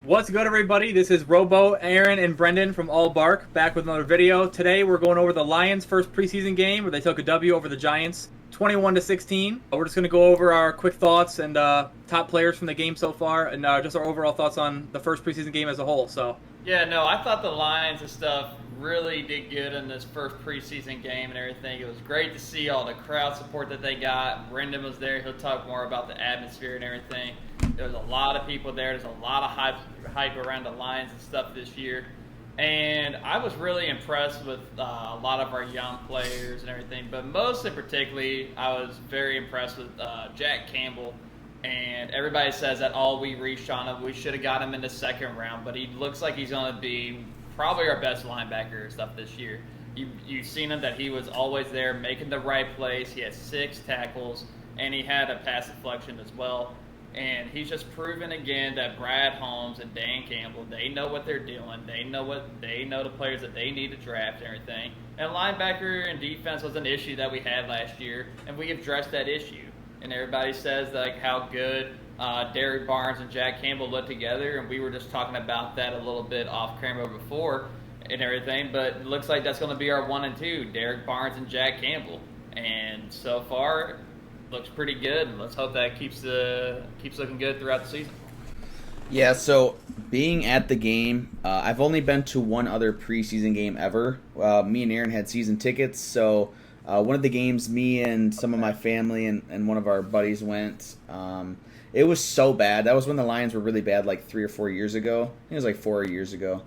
What's good, everybody? This is Robo, Aaron, and Brendan from All Bark back with another video. Today we're going over the Lions' first preseason game where they took a W over the Giants, 21-16. We're just going to go over our quick thoughts and top players from the game so far, and just our overall thoughts on the first preseason game as a whole. Yeah, no, I thought the Lions and stuff really did good in this first preseason game and everything. It was great to see all the crowd support that they got. Brendan was there. He'll talk more about the atmosphere and everything. There was a lot of people there. There's a lot of hype around the Lions and stuff this year. And I was really impressed with a lot of our young players and everything. But most particularly, I was very impressed with Jack Campbell. And everybody says that we reached on him. We should have got him in the second round, but he looks like he's going to be probably our best linebacker and stuff this year. You've seen him that he was always there making the right plays. He had 6 tackles, and he had a pass deflection as well. And he's just proven again that Brad Holmes and Dan Campbell, they know what they're doing. They know the players that they need to draft and everything. And linebacker and defense was an issue that we had last year, and we addressed that issue. And everybody says like how good Derek Barnes and Jack Campbell look together, and we were just talking about that a little bit off camera before and everything. But it looks like that's going to be our 1 and 2, Derek Barnes and Jack Campbell. And so far, looks pretty good. And let's hope that keeps looking good throughout the season. Yeah, so being at the game, I've only been to one other preseason game ever. Me and Aaron had season tickets, so one of the games me and some of my family and one of our buddies went, it was so bad. That was when the Lions were really bad, like 3 or 4 years ago. I think it was like 4 years ago.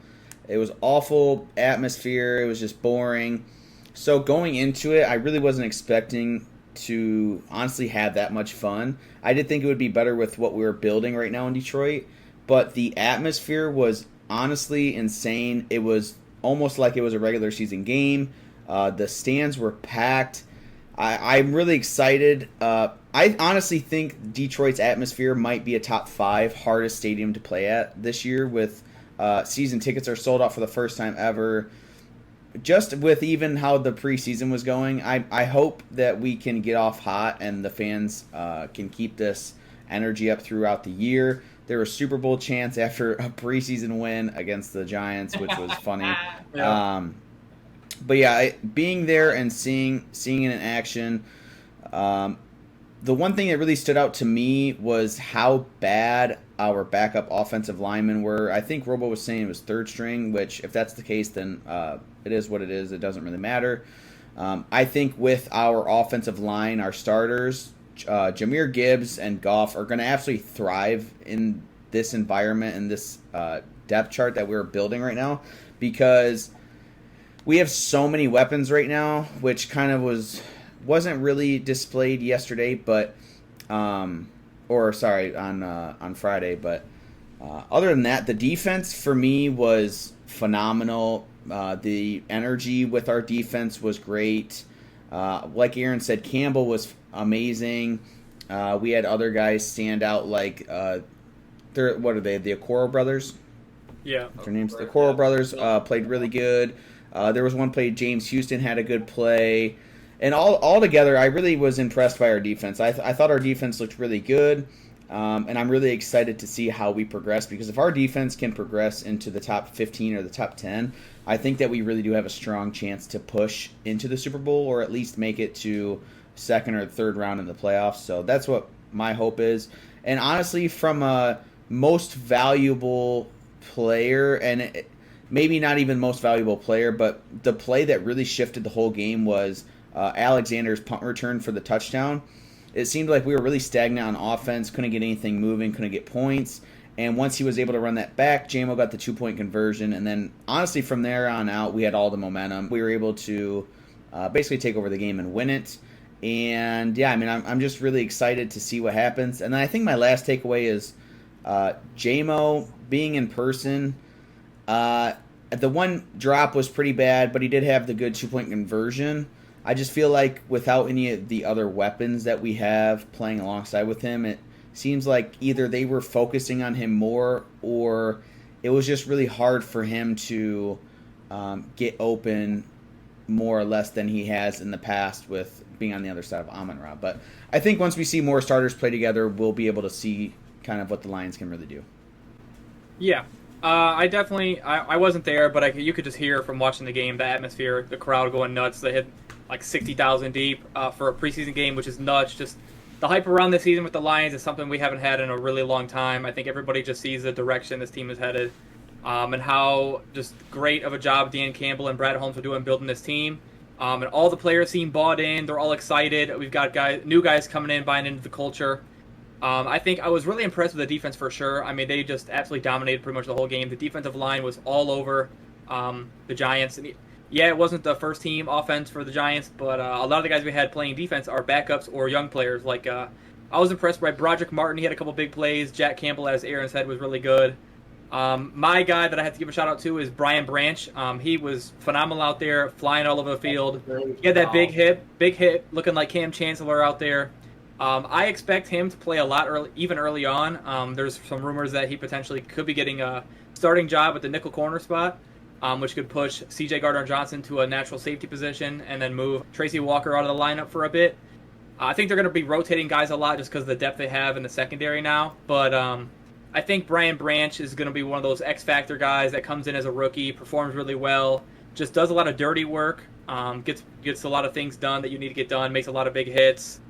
It was awful atmosphere. It was just boring. So going into it, I really wasn't expecting to honestly have that much fun. I did think it would be better with what we were building right now in Detroit, but the atmosphere was honestly insane. It was almost like it was a regular season game. The stands were packed. I'm really excited. I honestly think Detroit's atmosphere might be a top 5 hardest stadium to play at this year, with season tickets are sold out for the first time ever. Just with even how the preseason was going, I hope that we can get off hot and the fans can keep this energy up throughout the year. There was Super Bowl chants after a preseason win against the Giants, which was funny. Yeah. But yeah, being there and seeing it in action, the one thing that really stood out to me was how bad our backup offensive linemen were. I think Robo was saying it was third string, which if that's the case, then it is what it is. It doesn't really matter. I think with our offensive line, our starters, Jahmyr Gibbs and Goff are going to absolutely thrive in this environment and this depth chart that we're building right now, because we have so many weapons right now, which kind of wasn't really displayed yesterday, but on Friday. But other than that, the defense for me was phenomenal. The energy with our defense was great. Like Aaron said, Campbell was amazing. We had other guys stand out, like what are they? The Okoro brothers. Yeah. What's their names? The Okoro brothers played really good. There was one play, James Houston had a good play. And all together, I really was impressed by our defense. I thought our defense looked really good, and I'm really excited to see how we progress, because if our defense can progress into the top 15 or the top 10, I think that we really do have a strong chance to push into the Super Bowl, or at least make it to second or third round in the playoffs. So that's what my hope is. And honestly, from a most valuable player, and maybe not even most valuable player, but the play that really shifted the whole game was Alexander's punt return for the touchdown. It seemed like we were really stagnant on offense, couldn't get anything moving, couldn't get points. And once he was able to run that back, JMO got the 2-point conversion. And then, honestly, from there on out, we had all the momentum. We were able to basically take over the game and win it. And, yeah, I mean, I'm just really excited to see what happens. And then I think my last takeaway is JMO being in person. The one drop was pretty bad, but he did have the good 2-point conversion. I just feel like without any of the other weapons that we have playing alongside with him, it seems like either they were focusing on him more, or it was just really hard for him to get open more or less than he has in the past with being on the other side of Amon-Ra. But I think once we see more starters play together, we'll be able to see kind of what the Lions can really do. Yeah, I definitely I wasn't there, but you could just hear from watching the game the atmosphere, the crowd going nuts. They hit like 60,000 deep for a preseason game, which is nuts. Just the hype around this season with the Lions is something we haven't had in a really long time. I think everybody just sees the direction this team is headed, and how just great of a job Dan Campbell and Brad Holmes are doing building this team. And all the players seem bought in. They're all excited. We've got new guys coming in, buying into the culture. I think I was really impressed with the defense for sure. I mean, they just absolutely dominated pretty much the whole game. The defensive line was all over the Giants. And yeah, it wasn't the first team offense for the Giants, but a lot of the guys we had playing defense are backups or young players. Like I was impressed by Broderick Martin. He had a couple big plays. Jack Campbell, as Aaron said, was really good. My guy that I have to give a shout out to is Brian Branch. He was phenomenal out there, flying all over the field. He had that big hit, looking like Cam Chancellor out there. I expect him to play a lot early, even early on. There's some rumors that he potentially could be getting a starting job at the nickel corner spot, which could push C.J. Gardner-Johnson to a natural safety position and then move Tracy Walker out of the lineup for a bit. I think they're going to be rotating guys a lot just because of the depth they have in the secondary now. But I think Brian Branch is going to be one of those X-Factor guys that comes in as a rookie, performs really well, just does a lot of dirty work, gets a lot of things done that you need to get done, makes a lot of big hits.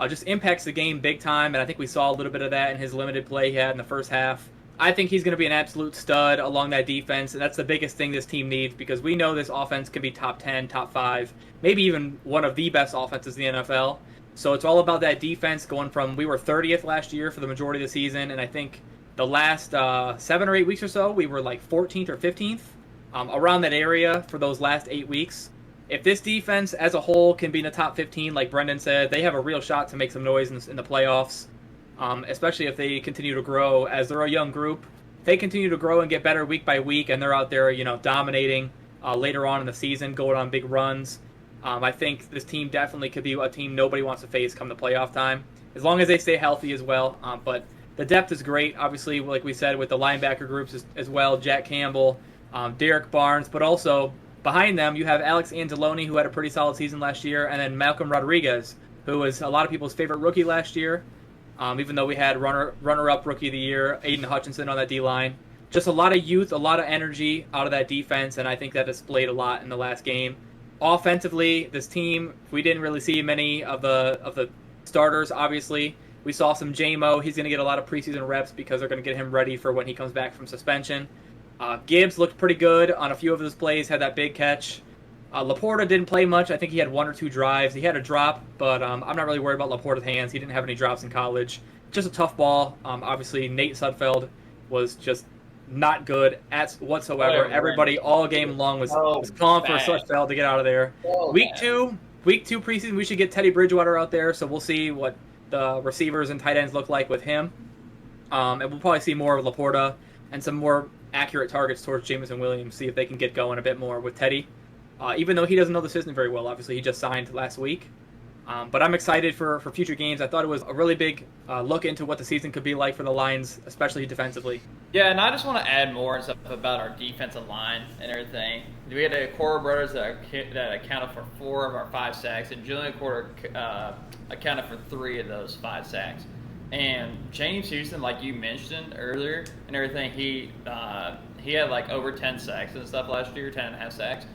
Just impacts the game big time, and I think we saw a little bit of that in his limited play he had in the first half. I think he's going to be an absolute stud along that defense, and that's the biggest thing this team needs because we know this offense can be top 10, top 5, maybe even one of the best offenses in the NFL. So it's all about that defense going from, we were 30th last year for the majority of the season, and I think the last 7 or 8 weeks or so, we were like 14th or 15th, around that area for those last 8 weeks. If this defense as a whole can be in the top 15, like Brendan said, they have a real shot to make some noise in the playoffs, especially if they continue to grow as they're a young group. If they continue to grow and get better week by week, and they're out there, dominating later on in the season, going on big runs. I think this team definitely could be a team nobody wants to face come the playoff time, as long as they stay healthy as well. But the depth is great, obviously, like we said, with the linebacker groups as well, Jack Campbell, Derek Barnes, but also behind them, you have Alex Anzalone, who had a pretty solid season last year, and then Malcolm Rodriguez, who was a lot of people's favorite rookie last year, even though we had runner-up rookie of the year, Aiden Hutchinson on that D-line. Just a lot of youth, a lot of energy out of that defense, and I think that displayed a lot in the last game. Offensively, this team, we didn't really see many of the starters, obviously. We saw some J-Mo. He's going to get a lot of preseason reps because they're going to get him ready for when he comes back from suspension. Gibbs looked pretty good on a few of his plays, had that big catch. Laporta didn't play much. I think he had 1 or 2 drives. He had a drop, but I'm not really worried about Laporta's hands. He didn't have any drops in college. Just a tough ball. Obviously, Nate Sudfeld was just not good whatsoever. Everybody all game long was calling for Sudfeld to get out of there. Week two preseason, we should get Teddy Bridgewater out there, so we'll see what the receivers and tight ends look like with him. And we'll probably see more of Laporta and some more accurate targets towards Jameson Williams, see if they can get going a bit more with Teddy. Even though he doesn't know the system very well, obviously he just signed last week. But I'm excited for future games. I thought it was a really big look into what the season could be like for the Lions, especially defensively. Yeah, and I just want to add more stuff about our defensive line and everything. We had the Cora brothers that accounted for 4 of our 5 sacks, and Julian Cora accounted for 3 of those 5 sacks. And James Houston, like you mentioned earlier and everything, he had like over 10 sacks and stuff last year, 10.5 sacks.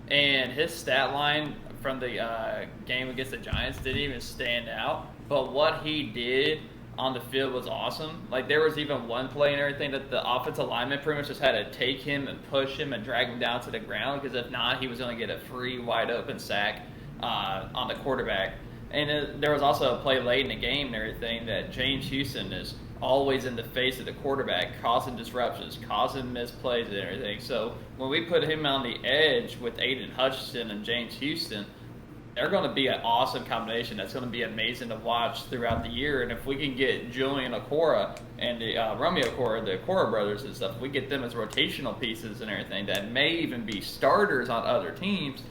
And his stat line from the game against the Giants didn't even stand out. But what he did on the field was awesome. Like, there was even one play and everything that the offensive lineman pretty much just had to take him and push him and drag him down to the ground, because if not, he was going to get a free, wide-open sack on the quarterback. And there was also a play late in the game and everything that James Houston is always in the face of the quarterback, causing disruptions, causing missed plays and everything. So when we put him on the edge with Aiden Hutchinson and James Houston, they're going to be an awesome combination that's going to be amazing to watch throughout the year. And if we can get Julian Okora and the Romeo Okora, the Okora brothers and stuff, if we get them as rotational pieces and everything that may even be starters on other teams,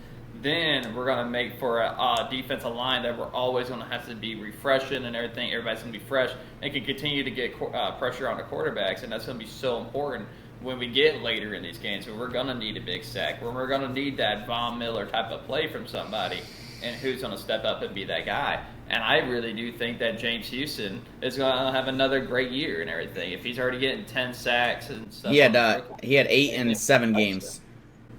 then we're going to make for a defensive line that we're always going to have to be refreshing and everything. Everybody's going to be fresh and can continue to get pressure on the quarterbacks, and that's going to be so important when we get later in these games, when we're going to need a big sack, when we're going to need that Von Miller type of play from somebody, and who's going to step up and be that guy. And I really do think that James Houston is going to have another great year and everything. If he's already getting 10 sacks and stuff. He had 8 in 7 games.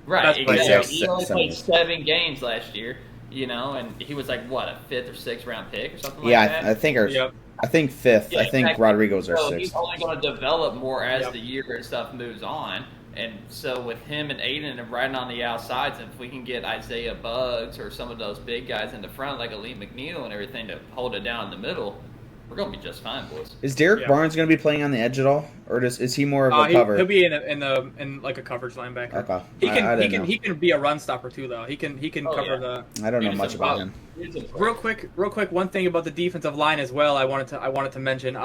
Right, That's exactly. six, He only seven played years. 7 games last year, and he was like, what, a 5th or 6th round pick or something Yeah, like that? I think Yep. I think 5th. Yeah, I think exactly. Rodrigo's our So 6th. he's only going to develop more as Yep. the year and stuff moves on. And so with him and Aiden and riding on the outsides, if we can get Isaiah Buggs or some of those big guys in the front like Lee McNeil and everything to hold it down in the middle, we're going to be just fine, boys. Is Derek Yeah. Barnes going to be playing on the edge at all, or is he more of a He'll cover? be in like a coverage linebacker. Okay. He can be a run stopper too, though. He can cover the. I don't know He's much a about pro. him. He's a pro. Real quick, one thing about the defensive line as well. I wanted to mention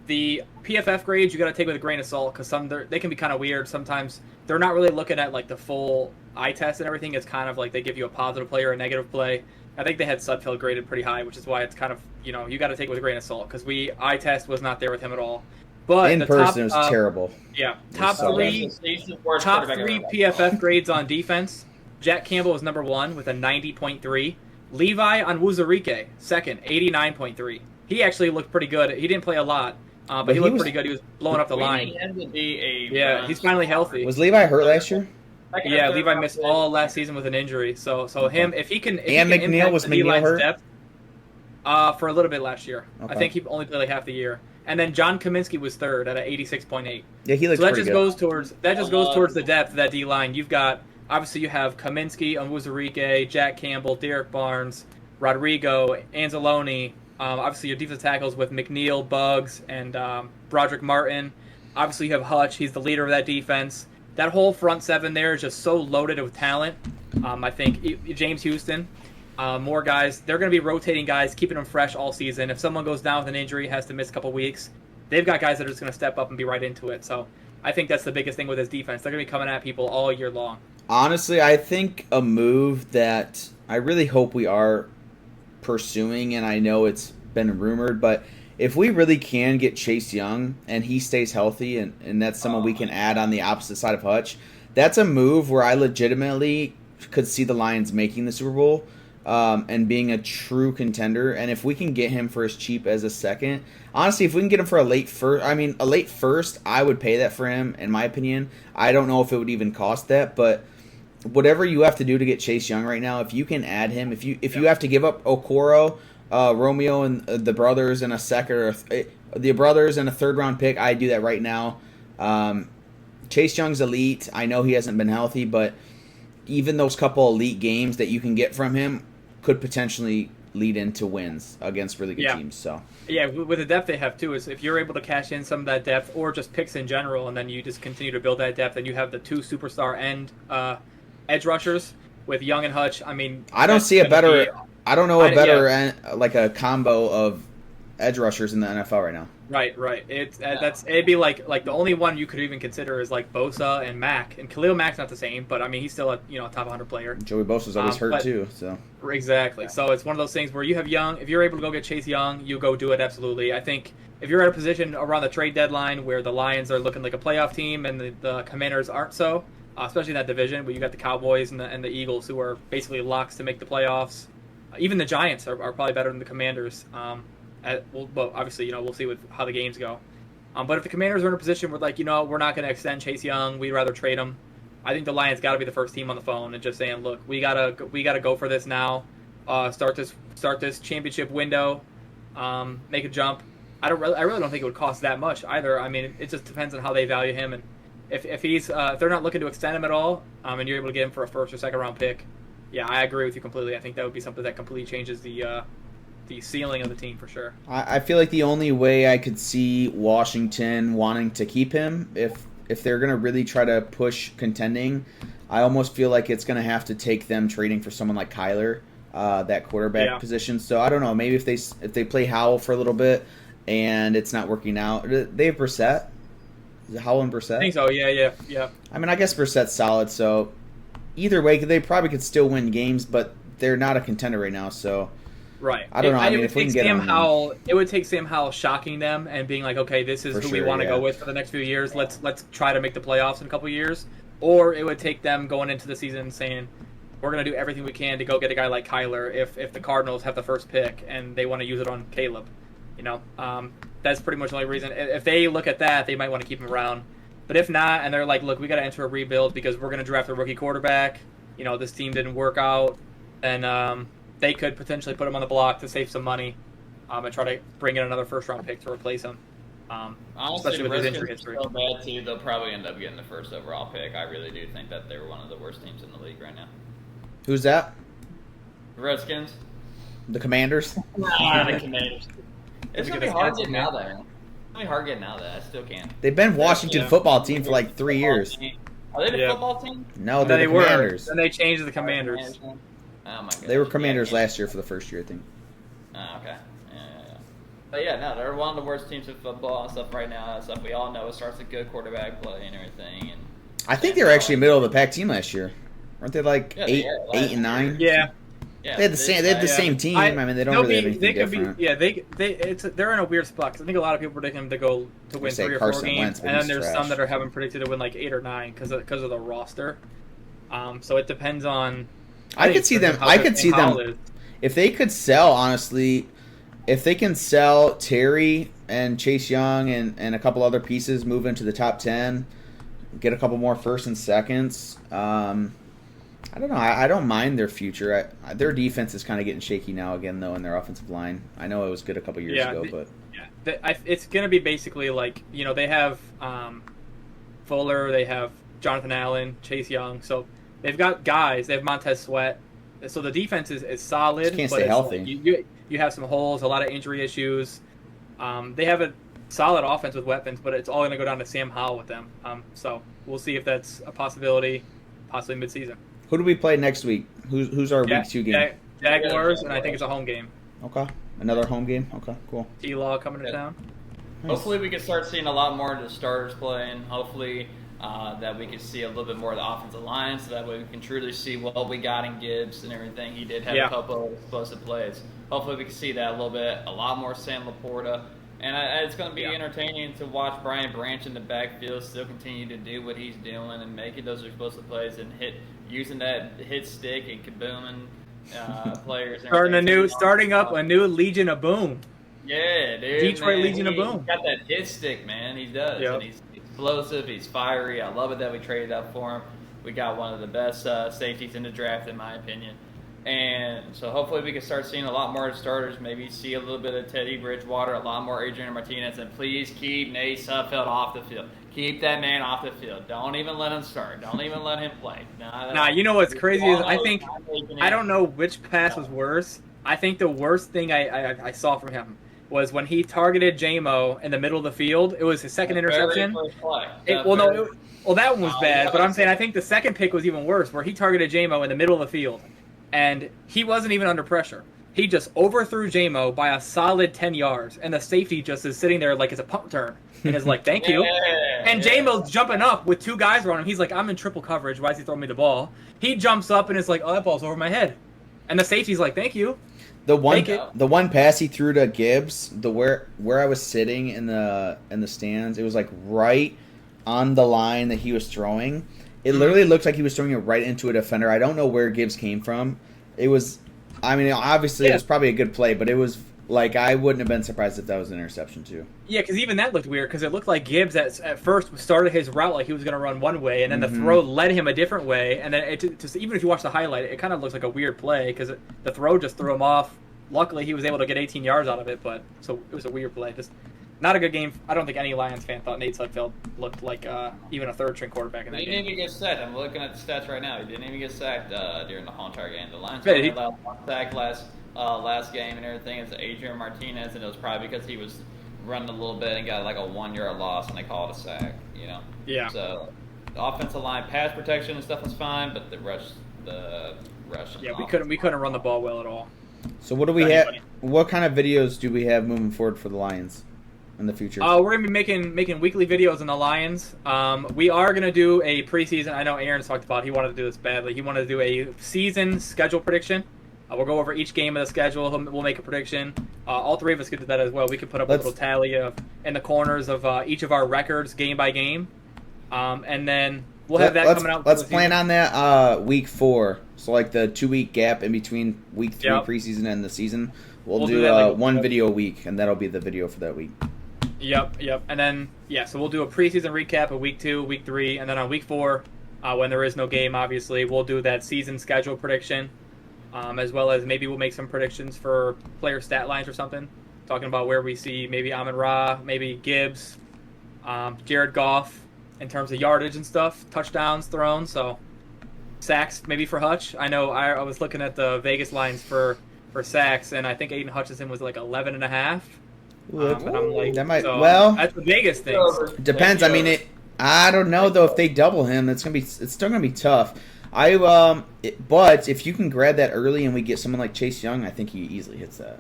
the PFF grades. You got to take with a grain of salt because they can be kind of weird. Sometimes they're not really looking at like the full eye test and everything. It's kind of like they give you a positive play or a negative play. I think they had Sudfeld graded pretty high, which is why it's kind of you got to take it with a grain of salt because eye test was not there with him at all. But In the person, top, it was terrible. Yeah, top so three. He's the worst Top quarterback 3 ever. PFF grades on defense. Jack Campbell was number 1 with a 90.3. Levi Onwuzurike, second, 89.3. He actually looked pretty good. He didn't play a lot, but he looked pretty good. He was blowing up the We line. need him to be a Yeah, he's finally healthy. Was Levi hurt last year? Yeah, Levi missed all last season with an injury. So him, if he can, And he can McNeil, impact was the McNeil D-line's hurt? depth, for a little bit last year. Okay. I think he only played like half the year. And then John Kaminsky was third at an 86.8. Yeah, he looked So that pretty just good. goes towards the depth of that D line. You've got obviously you have Kaminsky, Onwuzurike, Jack Campbell, Derek Barnes, Rodrigo, Anzalone. Obviously your defensive tackles with McNeil, Buggs, and Broderick Martin. Obviously you have Hutch. He's the leader of that defense. That whole front seven there is just so loaded with talent. I think James Houston, more guys. They're going to be rotating guys, keeping them fresh all season. If someone goes down with an injury, has to miss a couple weeks, they've got guys that are just going to step up and be right into it. So I think that's the biggest thing with this defense. They're going to be coming at people all year long. Honestly, I think a move that I really hope we are pursuing, and I know it's been rumored, but if we really can get Chase Young and he stays healthy and that's someone we can add on the opposite side of Hutch, that's a move where I legitimately could see the Lions making the Super Bowl and being a true contender. And if we can get him for as cheap as a second, honestly, if we can get him for a late first, I would pay that for him, in my opinion. I don't know if it would even cost that, but whatever you have to do to get Chase Young right now, if you can add him, if you have to give up Okoro, Romeo and the brothers and a second, or the brothers and a third round pick, I'd do that right now. Chase Young's elite. I know he hasn't been healthy, but even those couple elite games that you can get from him could potentially lead into wins against really good teams. So yeah, with the depth they have too, is if you're able to cash in some of that depth or just picks in general, and then you just continue to build that depth, and you have the 2 superstar edge rushers with Young and Hutch. I mean, I don't see a better. I don't know a better like a combo of edge rushers in the NFL right now. Right. It'd be like the only one you could even consider is like Bosa and Mack, and Khalil Mack's not the same, but I mean he's still a top 100 player. Joey Bosa's always hurt too, so exactly. So it's one of those things where you have Young. If you're able to go get Chase Young, you go do it. Absolutely. I think if you're at a position around the trade deadline where the Lions are looking like a playoff team and the Commanders aren't so, especially in that division where you got the Cowboys and the Eagles who are basically locks to make the playoffs. Even the Giants are probably better than the Commanders. Well, obviously, we'll see with how the games go. But if the Commanders are in a position where, we're not going to extend Chase Young, we'd rather trade him. I think the Lions got to be the first team on the phone and just saying, look, we gotta go for this now. Start this championship window. Make a jump. I really don't think it would cost that much either. I mean, it just depends on how they value him, and if they're not looking to extend him at all, and you're able to get him for a first or second round pick. Yeah, I agree with you completely. I think that would be something that completely changes the ceiling of the team for sure. I feel like the only way I could see Washington wanting to keep him, if they're going to really try to push contending, I almost feel like it's going to have to take them trading for someone like Kyler, that quarterback position. So I don't know. Maybe if they play Howell for a little bit and it's not working out, they have Brissett. Is it Howell and Brissett? I think so. Yeah. I mean, I guess Brissett's solid. So either way, they probably could still win games, but they're not a contender right now. So. Right. I don't know. I mean, if we can get Sam Howell, it would take Sam Howell shocking them and being like, okay, this is who we want to go with for the next few years. Let's try to make the playoffs in a couple of years. Or it would take them going into the season saying, we're going to do everything we can to go get a guy like Kyler if the Cardinals have the first pick and they want to use it on Caleb. That's pretty much the only reason. If they look at that, they might want to keep him around. But if not, and they're like, look, we got to enter a rebuild because we're going to draft a rookie quarterback. This team didn't work out, and they could potentially put him on the block to save some money, and try to bring in another first-round pick to replace him. Honestly, Especially the with his injury Redskins history. are so bad too. They'll probably end up getting the first overall pick. I really do think that they're one of the worst teams in the league right now. Who's that? The Redskins. The Commanders? The Commanders. It's gonna be hard Wisconsin, getting out of there. It's gonna be hard getting out of that. I still can't. They've been Washington football team for like 3 years. Are they the Yeah. football team? No, they're the Commanders. Then they changed to the Commanders. Oh my god. They were Commanders last year for the first year, I think. Oh, okay. Yeah. But yeah, no, they're one of the worst teams in football and stuff right now. And stuff we all know. It starts with good quarterback play and everything. And I think they were actually middle of the pack team last year. Weren't they like Yeah, they 8 were last 8 and 9? Yeah. yeah, They had the same. They had the yeah. same team. I mean, they don't really have anything different. They're in a weird spot 'cause I think a lot of people predict them to go to win say 3 or 4 Carson games, Wentz, but and then he's there's trash. some that are having predicted to win like 8 or 9 because of the roster. So it depends on. I could see them. I could see them if they could sell. Honestly, if they can sell Terry and Chase Young and a couple other pieces, move into the top 10, get a couple more first and seconds. I don't know. I don't mind their future. Their defense is kind of getting shaky now again, though, in their offensive line. I know it was good a couple years ago, but it's going to be basically like they have Fuller, they have Jonathan Allen, Chase Young, so they've got guys. They have Montez Sweat, so the defense is solid. Just can't but stay it's healthy. Like you have some holes, a lot of injury issues. They have a solid offense with weapons, but it's all going to go down to Sam Howell with them. So we'll see if that's a possibility, possibly midseason. who do we play next week? Who's our week 2 game? Jaguars, and I think it's a home game. Okay, another home game. Okay, cool. T-Law coming to town. Nice. Hopefully we can start seeing a lot more of the starters playing. Hopefully that we can see a little bit more of the offensive line, so that way we can truly see what we got in Gibbs and everything. He did have a couple of explosive plays. Hopefully we can see that a little bit, a lot more Sam Laporta. And it's going to be entertaining to watch Brian Branch in the backfield still continue to do what he's doing and making those explosive plays and using that hit stick and kabooming players. Starting up a new Legion of Boom. Yeah, dude. Detroit Legion of Boom. He's got that hit stick, man. He does. Yep. And he's explosive. He's fiery. I love it that we traded up for him. We got one of the best safeties in the draft, in my opinion. And so hopefully we can start seeing a lot more starters, maybe see a little bit of Teddy Bridgewater, a lot more Adrian Martinez, and please keep Nate Sudfeld off the field. Keep that man off the field. Don't even let him start. Don't even let him play. You know what's crazy is I don't know which pass was worse. I think the worst thing I saw from him was when he targeted J-Mo in the middle of the field. It was his second interception. That one was bad, but I'm saying I think the second pick was even worse, where he targeted J-Mo in the middle of the field. And he wasn't even under pressure. He just overthrew J-Mo by a solid 10 yards, and the safety just is sitting there like it's a punt return and is like, thank you. And J-Mo's jumping up with 2 guys around him. He's like, I'm in triple coverage. Why is he throwing me the ball? He jumps up and is like, oh, that ball's over my head. And the safety's like, thank you. The one pass he threw to Gibbs, where I was sitting in the stands, it was like right on the line that he was throwing. It literally looked like he was throwing it right into a defender. I don't know where Gibbs came from. It was, obviously it was probably a good play, but it was like I wouldn't have been surprised if that was an interception too. Yeah, because even that looked weird because it looked like Gibbs at first started his route like he was going to run one way, and then the throw led him a different way, and then even if you watch the highlight, it kind of looks like a weird play because the throw just threw him off. Luckily, he was able to get 18 yards out of it, but so it was a weird play. Just not a good game. I don't think any Lions fan thought Nate Sudfeld looked like even a third-string quarterback in that game. He didn't even get sacked. I'm looking at the stats right now. He didn't even get sacked during the whole entire game. The Lions only allowed 1 sack last game and everything. It's Adrian Martinez, and it was probably because he was running a little bit and got like a 1-yard loss, and they called it a sack. Yeah. So the offensive line pass protection and stuff was fine, but the rush. Yeah, we couldn't run the ball well at all. So what do we have? What kind of videos do we have moving forward for the Lions in the future? We're gonna be making weekly videos on the Lions. We are gonna do a preseason. I know Aaron's talked about. He wanted to do this badly. He wanted to do a season schedule prediction. We'll go over each game of the schedule. We'll make a prediction. All 3 of us could do that as well. We could put up a little tally in the corners of each of our records game by game, and then we'll have that coming out. Let's plan on that week 4. So like the 2-week gap in between week 3 preseason and the season. We'll do that, like, one video a week, and that'll be the video for that week. Yep. And then, so we'll do a preseason recap of week 2, week 3, and then on week 4, when there is no game, obviously, we'll do that season schedule prediction, as well as maybe we'll make some predictions for player stat lines or something, talking about where we see maybe Amon-Ra, maybe Gibbs, Jared Goff, in terms of yardage and stuff, touchdowns thrown, so sacks maybe for Hutch. I know I was looking at the Vegas lines for sacks, and I think Aiden Hutchinson was like 11.5. But I'm like, that's the Vegas thing. Depends. I mean, I don't know though if they double him, it's still gonna be tough. But if you can grab that early and we get someone like Chase Young, I think he easily hits that.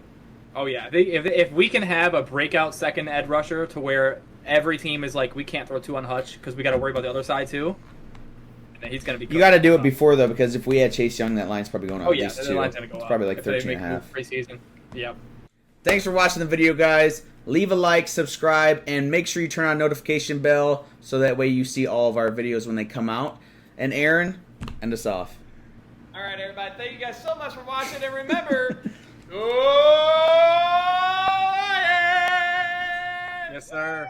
Oh yeah, if we can have a breakout second edge rusher to where every team is like, we can't throw 2 on Hutch because we got to worry about the other side too. And he's gonna be. You got to do it before though, because if we had Chase Young, that line's probably going up. Oh yeah, the line's gonna go up. It's probably like 13.5. Preseason. Yep. Thanks for watching the video, guys. Leave a like, subscribe, and make sure you turn on notification bell so that way you see all of our videos when they come out. And Aaron, end us off. All right, everybody. Thank you guys so much for watching, and remember, Yes, sir.